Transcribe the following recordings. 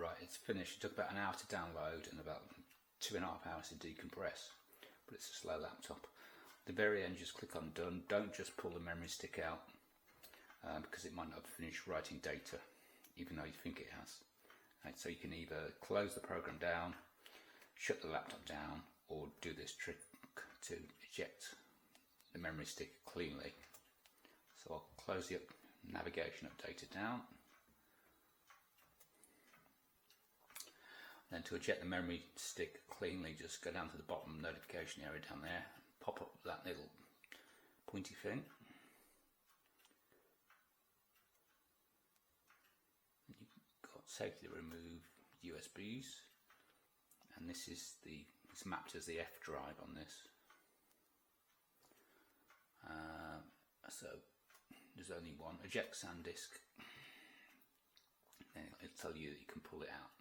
Right, it's finished. It took about an hour to download and about 2.5 hours to decompress, but it's a slow laptop. At the very end, just click on done. Don't just pull the memory stick out because it might not have finished writing data, even though you think it has. Right, so you can either close the program down, shut the laptop down, or do this trick to eject the memory stick cleanly. So I'll close the navigation updater down. Then to eject the memory stick cleanly, just go down to the bottom notification area down there, pop up that little pointy thing. You've got safely remove USBs, and this is it's mapped as the F drive on this. So there's only one. Eject SanDisk. Then it'll tell you that you can pull it out.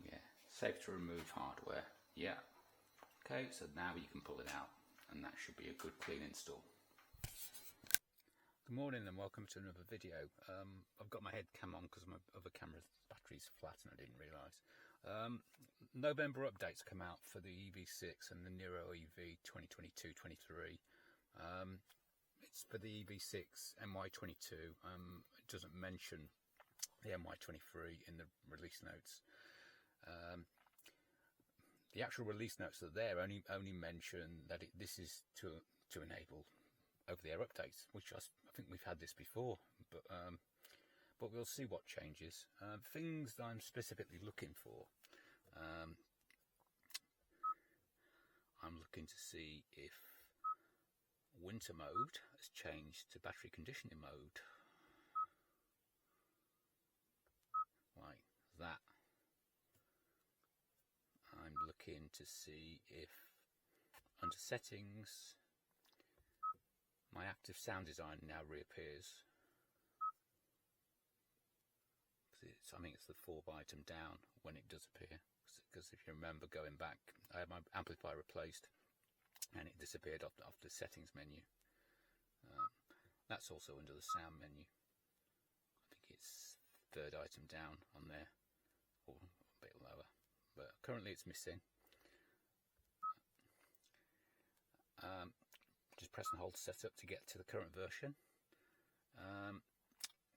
Yeah, safe to remove hardware. Yeah. Okay, so now you can pull it out, and that should be a good clean install. Good morning and welcome to another video. I've got my head cam on because my other camera's battery's flat and I didn't realise. November updates come out for the EV6 and the Niro EV 2022-23. It's for the EV6 MY22. It doesn't mention the MY23 in the release notes. The actual release notes that are there only mention that this is to enable over-the-air updates, which I think we've had this before, but we'll see what changes. Things that I'm specifically looking for. I'm looking to see if winter mode has changed to battery conditioning mode. Like that. I'm looking to see if under settings my active sound design now reappears. I think it's the 4th item down when it does appear, because if you remember going back, I had my amplifier replaced and it disappeared off the settings menu. That's also under the sound menu. I think it's 3rd item down on there, or a bit lower, but currently it's missing. Just press and hold setup to get to the current version.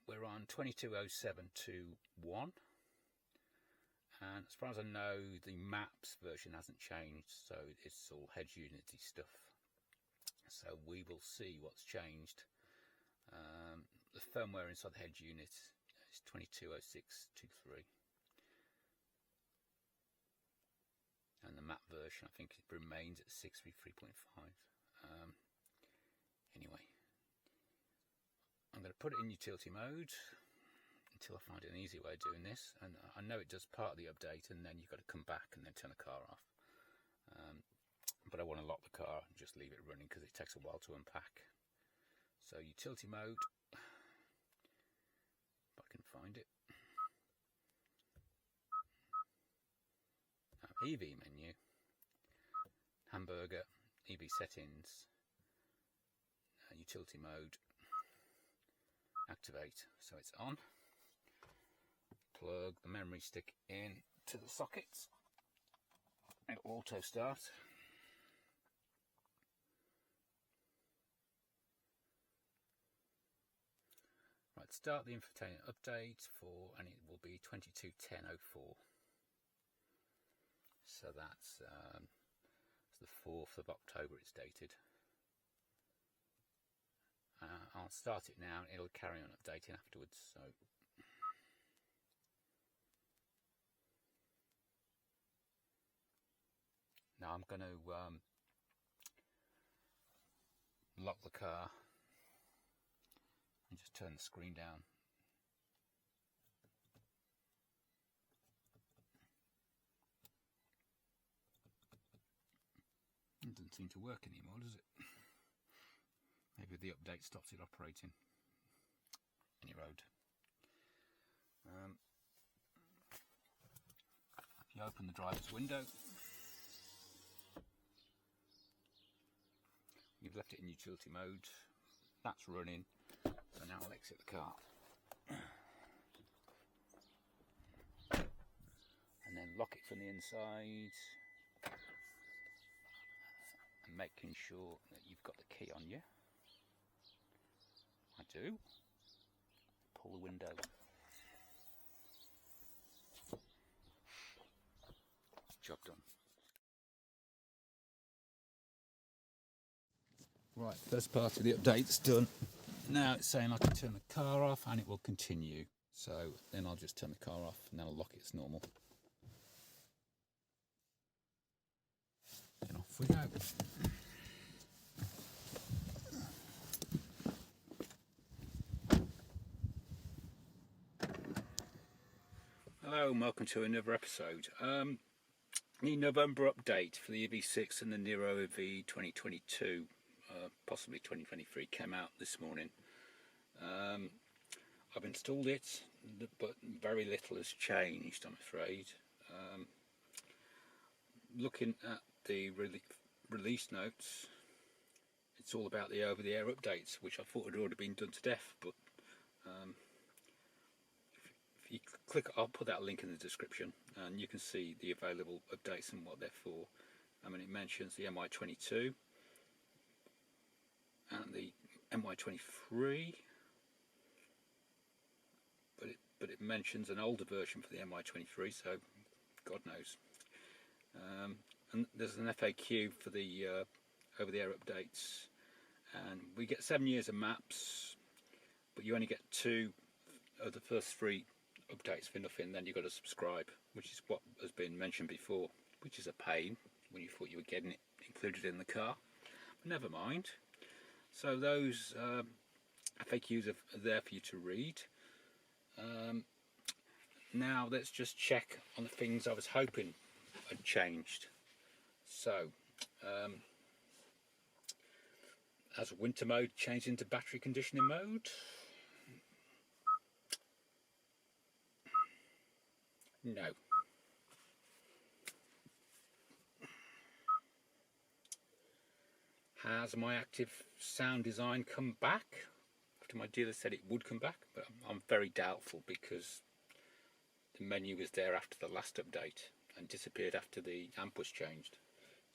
We're on 22.07.2.1, and as far as I know the maps version hasn't changed, so it's all head unity stuff. So we will see what's changed. The firmware inside the head unit is 22.06.2.3, and the map version I think it remains at 6.3.5. Anyway, I'm going to put it in utility mode until I find an easy way of doing this, and I know it does part of the update and then you've got to come back and then turn the car off, but I want to lock the car and just leave it running because it takes a while to unpack. So utility mode, if I can find it. EV menu, hamburger, EV settings, utility mode, activate, so it's on. Plug the memory stick in to the sockets, it'll auto start. Right, start the infotainment update and it will be 22.10.04. So that's the 4th of October it's dated. I'll start it now and it'll carry on updating afterwards. So now I'm going to lock the car and just turn the screen down. It doesn't seem to work anymore, does it? Maybe the update stops it operating. Any road. If you open the driver's window, you've left it in utility mode. That's running. So now I'll exit the car. lock it from the inside, and making sure that you've got the key on you. I do. Pull the window. Job done. Right, first part of the update's done. Now it's saying I can turn the car off and it will continue. So then I'll just turn the car off and then I'll lock it as normal. And off we go. Hello and welcome to another episode. The November update for the EV6 and the Niro EV 2022, possibly 2023, came out this morning. I've installed it, but very little has changed, I'm afraid. Looking at the release notes, it's all about the over-the-air updates, which I thought had already been done to death, but if you click, I'll put that link in the description and you can see the available updates and what they're for. I mean, it mentions the MI22 and the MI23, but it mentions an older version for the MI23, so God knows. And there's an FAQ for the over-the-air updates, and we get 7 years of maps, but you only get 2 of the first 3 updates for nothing. Then you've got to subscribe, which is what has been mentioned before, which is a pain when you thought you were getting it included in the car. But never mind. So those FAQs are there for you to read. Now let's just check on the things I was hoping had changed. So has winter mode changed into battery conditioning mode? No. Has my active sound design come back? After my dealer said it would come back, but I'm very doubtful because the menu was there after the last update and disappeared after the amp was changed.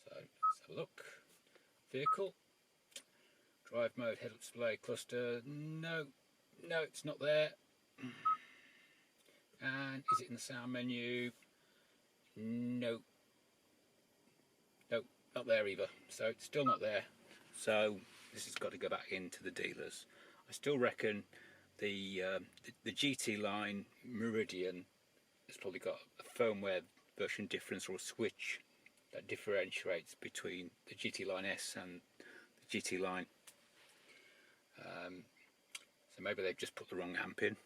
So let's have a look. Vehicle, drive mode, head-up display, cluster. No, it's not there. And is it in the sound menu? No, not there either. So it's still not there. So this has got to go back into the dealers. I still reckon the GT line Meridian has probably got a firmware version difference or a switch that differentiates between the GT line S and the GT line. So maybe they've just put the wrong amp in.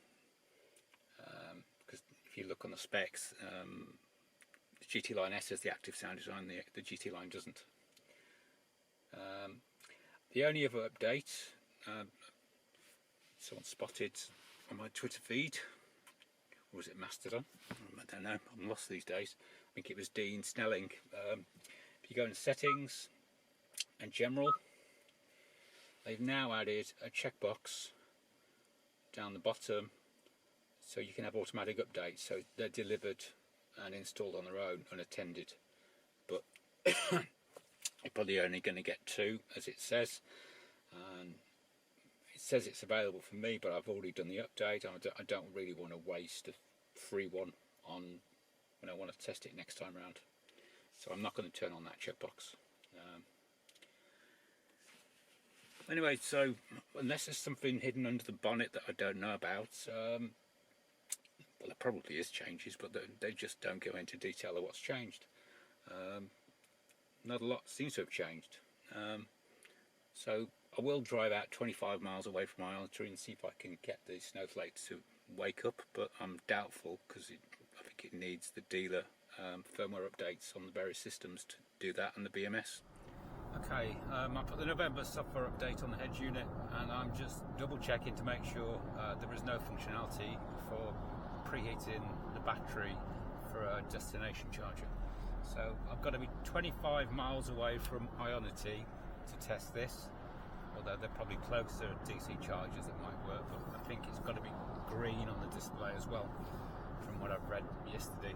Because if you look on the specs, the GT line S has the active sound design, the GT line doesn't. The only other update someone spotted on my Twitter feed, or was it Mastodon? I don't know, I'm lost these days. I think it was Dean Snelling. If you go into settings and general, they've now added a checkbox down the bottom so you can have automatic updates, so they're delivered and installed on their own unattended, but you're probably only going to get 2 as it says, and it says it's available for me, but I've already done the update. I don't really want to waste a free one on when I want to test it next time round, so I'm not going to turn on that checkbox. Anyway, so unless there's something hidden under the bonnet that I don't know about, well, there probably is changes, but they just don't go into detail of what's changed. Not a lot seems to have changed. So I will drive out 25 miles away from my tree and see if I can get the snowflakes to wake up, but I'm doubtful because I think it needs the dealer firmware updates on the various systems to do that and the BMS. Okay, I put the November software update on the head unit, and I'm just double checking to make sure there is no functionality for preheating the battery for a destination charger. So I've got to be 25 miles away from Ionity to test this, although they're probably closer DC chargers that might work, but I think it's got to be green on the display as well, from what I've read yesterday.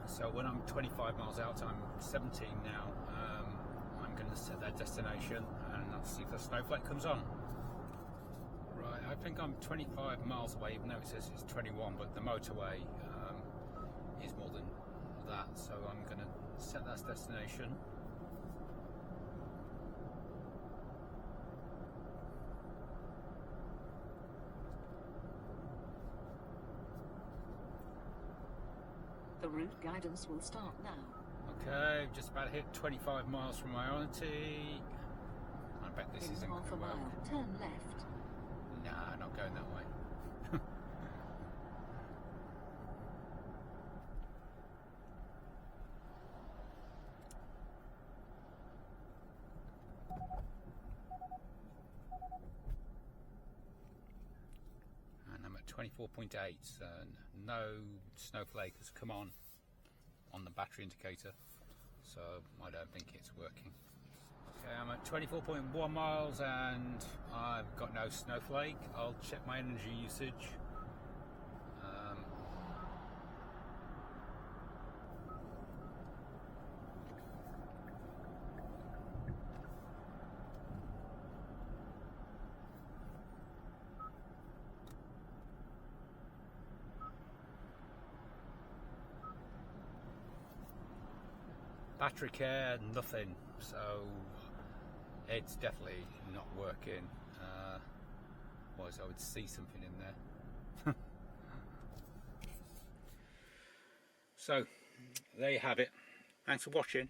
So when I'm 25 miles out, I'm 17 now, I'm going to set that destination and I'll see if the snowflake comes on. Right, I think I'm 25 miles away, even though it says it's 21, but the motorway is more than that, so I'm going to set that destination. The route guidance will start now. Okay, just about hit 25 miles from my Ionity. I bet this isn't going to work. Turn left. Nah, not going that way. And I'm at 24.8, so no snowflake has come on the battery indicator, so I don't think it's working. Okay, I'm at 24.1 miles and I've got no snowflake. I'll check my energy usage. Battery care, nothing, so it's definitely not working. Otherwise I would see something in there. So there you have it. Thanks for watching.